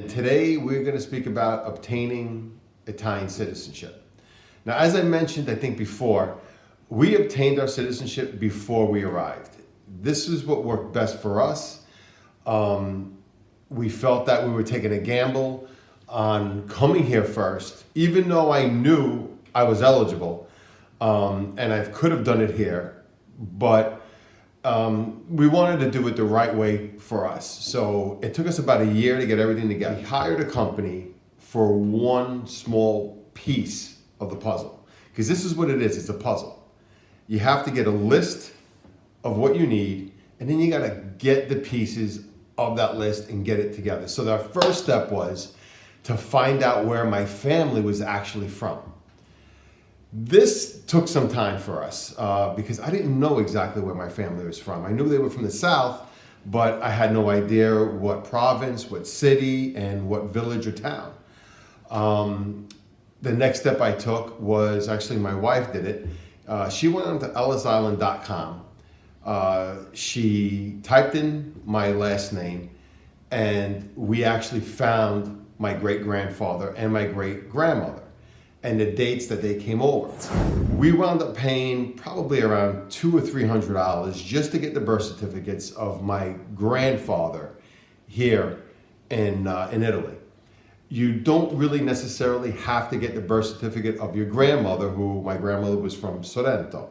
Today we're going to speak about obtaining Italian citizenship. Now, as I mentioned, I think before, we obtained our citizenship before we arrived. This is what worked best for us. We felt that we were taking a gamble on coming here first, even though I knew I was eligible, and I could have done it here, but we wanted to do it the right way for us. So it took us about a year to get everything together. We hired a company for one small piece of the puzzle, because this is what it is, it's a puzzle. You have to get a list of what you need, and then you got to get the pieces of that list and get it together. So our first step was to find out where my family was actually from. This took some time for us because I didn't know exactly where my family was from. I knew they were from the South, but I had no idea what province, what city, and what village or town. The next step I took was, actually my wife did it. She went on to ellisisland.com. She typed in my last name, and we actually found my great-grandfather and my great-grandmother and the dates that they came over. We wound up paying probably around $200 or $300 just to get the birth certificates of my grandfather here in Italy. You don't really necessarily have to get the birth certificate of your grandmother, who my grandmother was from Sorrento.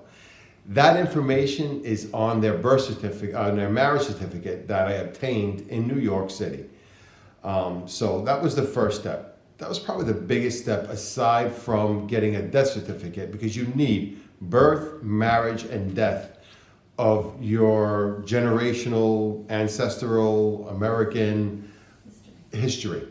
That information is on their birth certificate, on their marriage certificate that I obtained in New York City. So that was the first step. That was probably the biggest step aside from getting a death certificate, because you need birth, marriage, and death of your generational, ancestral, American history.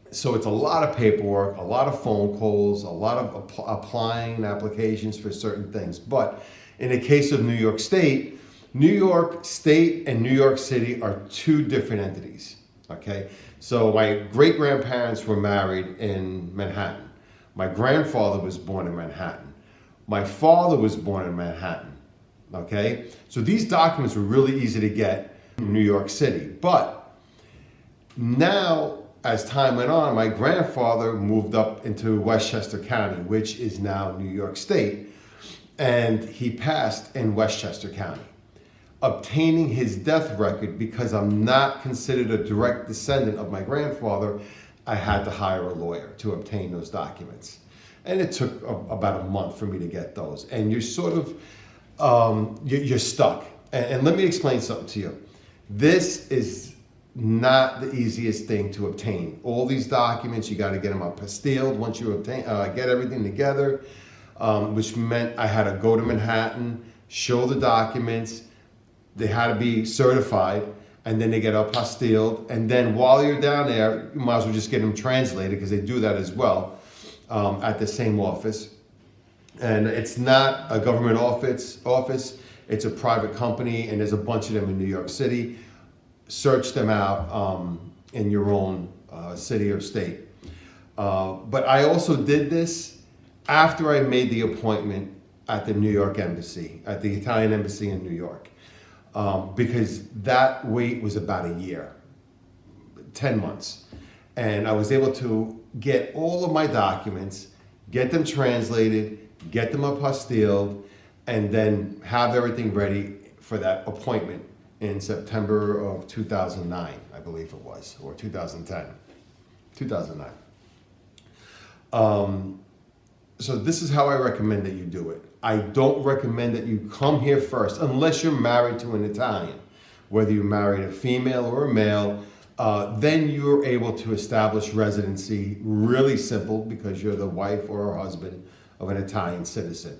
So it's a lot of paperwork, a lot of phone calls, a lot of applying applications for certain things. But in the case of New York State and New York City are two different entities. Okay, so my great-grandparents were married in Manhattan. My grandfather was born in Manhattan. My father was born in Manhattan. Okay, so these documents were really easy to get in New York City. But now, as time went on, my grandfather moved up into Westchester County, which is now New York State, and he passed in Westchester County. Obtaining his death record, because I'm not considered a direct descendant of my grandfather, I had to hire a lawyer to obtain those documents. And it took about a month for me to get those. And you're sort of, you're stuck. And let me explain something to you. This is not the easiest thing to obtain. All these documents, you got to get them apostilled once you obtain, get everything together, which meant I had to go to Manhattan, show the documents. They had to be certified, and then they get apostilled. And then while you're down there, you might as well just get them translated, because they do that as well at the same office. And it's not a government office, it's a private company, and there's a bunch of them in New York City. Search them out in your own city or state. But I also did this after I made the appointment at the New York Embassy, at the Italian Embassy in New York. Because that wait was about a year, 10 months. And I was able to get all of my documents, get them translated, get them apostilled, and then have everything ready for that appointment in September of 2009, I believe it was, or 2010, 2009. So this is how I recommend that you do it. I don't recommend that you come here first unless you're married to an Italian. Whether you married a female or a male, then you're able to establish residency really simple, because you're the wife or husband of an Italian citizen.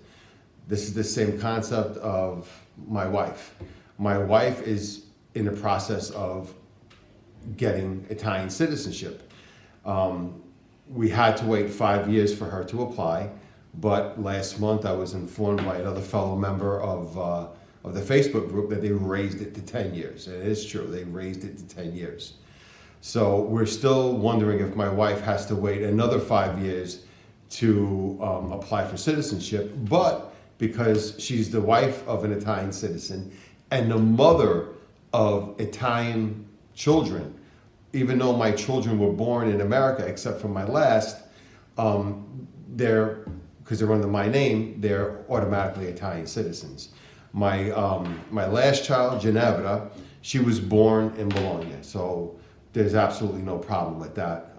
This is the same concept of my wife. My wife is in the process of getting Italian citizenship. We had to wait 5 years for her to apply, but last month I was informed by another fellow member of the Facebook group that they raised it to 10 years. And it is true, they raised it to 10 years. So we're still wondering if my wife has to wait another 5 years to apply for citizenship, but because she's the wife of an Italian citizen and the mother of Italian children, even though my children were born in America, except for my last, because they're under my name, they're automatically Italian citizens. My last child, Ginevra, she was born in Bologna, so there's absolutely no problem with that.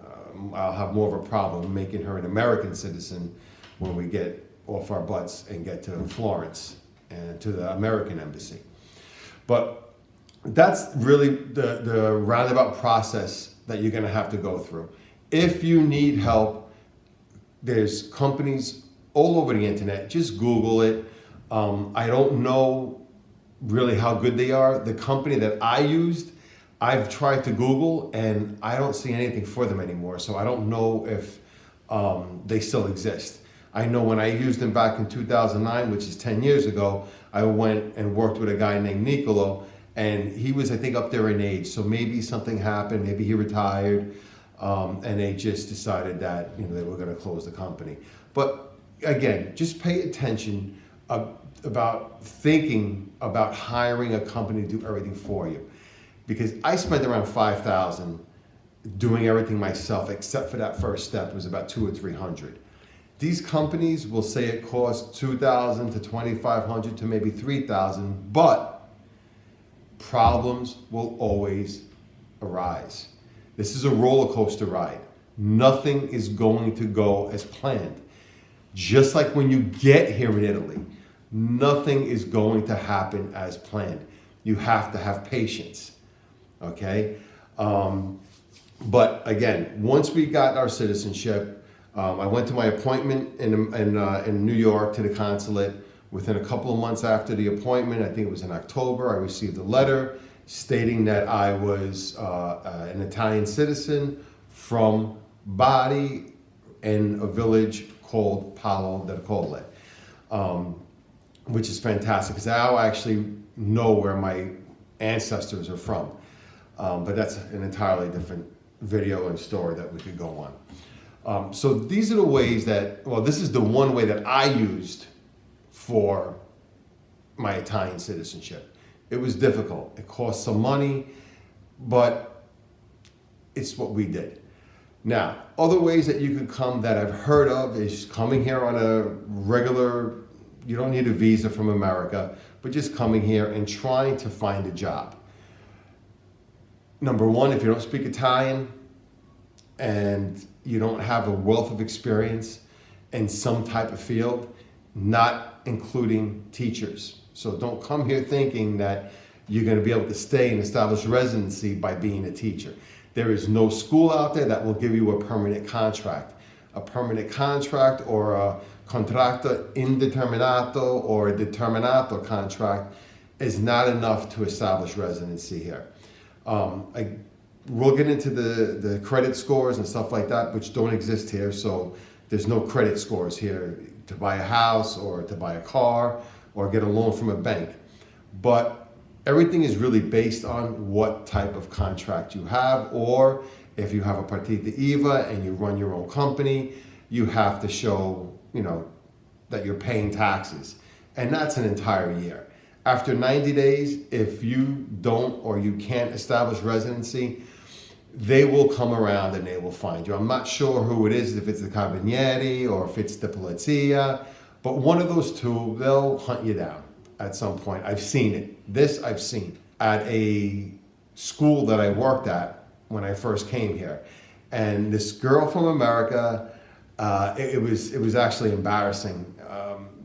I'll have more of a problem making her an American citizen when we get off our butts and get to Florence and to the American embassy. But that's really the roundabout process that you're going to have to go through. If you need help, there's companies all over the internet. Just Google it. I don't know really how good they are. The company that I used, I've tried to Google and I don't see anything for them anymore. So I don't know if they still exist. I know when I used them back in 2009, which is 10 years ago, I went and worked with a guy named Nicolo, and he was, I think, up there in age. So maybe something happened, maybe he retired, and they just decided that they were going to close the company. But again, just pay attention about thinking about hiring a company to do everything for you. Because I spent around $5,000 doing everything myself, except for that first step. It was about $200 or $300. These companies will say it costs $2,000 to $2,500 to maybe $3,000, but problems will always arise. This is a roller coaster ride. Nothing is going to go as planned. Just like when you get here in Italy, nothing is going to happen as planned. You have to have patience, okay? But again, once we got our citizenship, I went to my appointment in New York to the consulate. Within a couple of months after the appointment, I think it was in October, I received a letter stating that I was an Italian citizen from Bari in a village called Palo del Colle, which is fantastic because now I actually know where my ancestors are from. But that's an entirely different video and story that we could go on. So these are the ways that, this is the one way that I used for my Italian citizenship. It was difficult. It cost some money, but it's what we did. Now, other ways that you could come that I've heard of is coming here on a regular, you don't need a visa from America, but just coming here and trying to find a job. Number one, if you don't speak Italian and you don't have a wealth of experience in some type of field, not including teachers. So don't come here thinking that you're going to be able to stay and establish residency by being a teacher. There is no school out there that will give you a permanent contract. A permanent contract or a contratto indeterminato or a determinato contract is not enough to establish residency here. We'll get into the credit scores and stuff like that, which don't exist here. So there's no credit scores here to buy a house or to buy a car or get a loan from a bank. But everything is really based on what type of contract you have, or if you have a partita IVA and you run your own company, you have to show, that you're paying taxes. And that's an entire year. After 90 days, if you don't or you can't establish residency, they will come around and they will find you. I'm not sure who it is, if it's the Carabinieri or if it's the Polizia, but one of those two, they'll hunt you down at some point. I've seen it. This I've seen at a school that I worked at when I first came here. And this girl from America, it was actually embarrassing.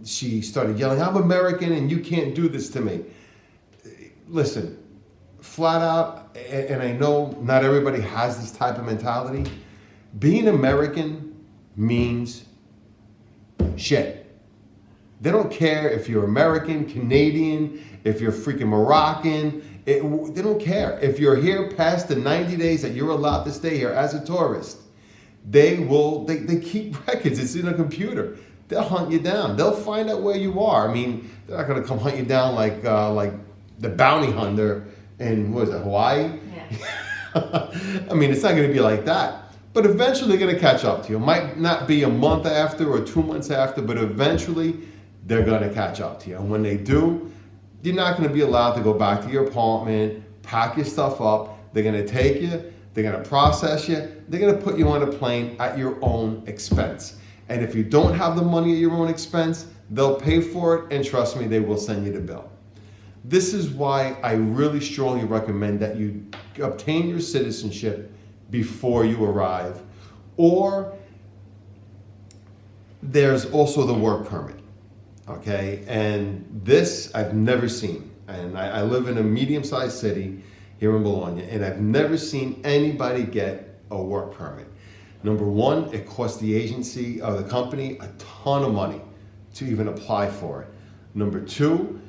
She started yelling, "I'm American and you can't do this to me." Listen, flat out, and I know not everybody has this type of mentality, being American means shit. They don't care if you're American, Canadian, if you're freaking Moroccan. They don't care. If you're here past the 90 days that you're allowed to stay here as a tourist, they keep records. It's in a computer. They'll hunt you down. They'll find out where you are. I mean, they're not going to come hunt you down like the bounty hunter in, what is it, Hawaii? Yeah. I mean, it's not going to be like that. But eventually they're going to catch up to you. It might not be a month after or 2 months after, but eventually they're going to catch up to you. And when they do, you're not going to be allowed to go back to your apartment, pack your stuff up. they're gonna take you, they're gonna process you, they're gonna put you on a plane at your own expense. And if you don't have the money at your own expense, they'll pay for it, and trust me, they will send you the bill. This is why I really strongly recommend that you obtain your citizenship before you arrive, or there's also the work permit, okay? And this I've never seen. And I live in a medium-sized city here in Bologna, and I've never seen anybody get a work permit. Number one, it costs the agency or the company a ton of money to even apply for it. Number two,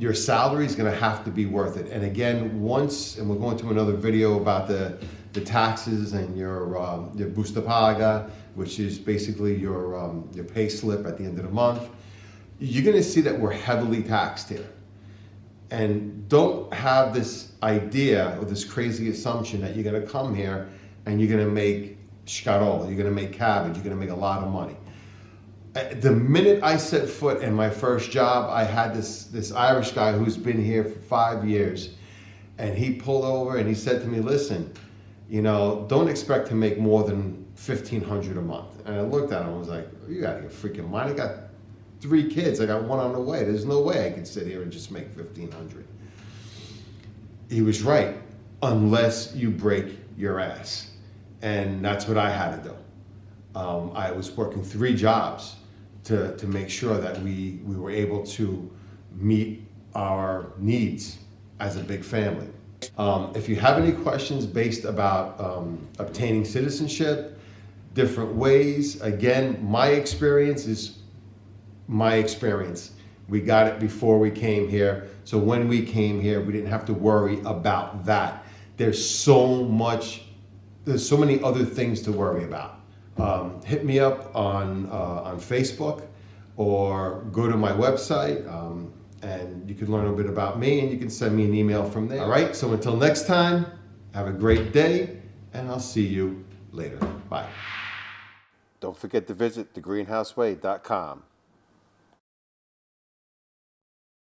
your salary is going to have to be worth it. And again, and we're going to another video about the taxes and your busta paga, which is basically your pay slip at the end of the month. You're going to see that we're heavily taxed here. And don't have this idea or this crazy assumption that you're going to come here and you're going to make scarol, you're going to make cabbage, you're going to make a lot of money. The minute I set foot in my first job, I had this Irish guy who's been here for 5 years, and he pulled over and he said to me, listen, you know, don't expect to make more than $1,500 a month. And I looked at him and was like, you got your freaking mind. I got 3 kids. I got one on the way. There's no way I could sit here and just make $1,500. He was right, unless you break your ass. And that's what I had to do. I was working 3 jobs to make sure that we were able to meet our needs as a big family. If you have any questions based about obtaining citizenship, different ways, again, my experience is my experience. We got it before we came here. So when we came here, we didn't have to worry about that. There's so many other things to worry about. Hit me up on Facebook, or go to my website, and you can learn a bit about me, and you can send me an email from there. All right, so until next time, have a great day, and I'll see you later. Bye. Don't forget to visit thegreenhouseway.com.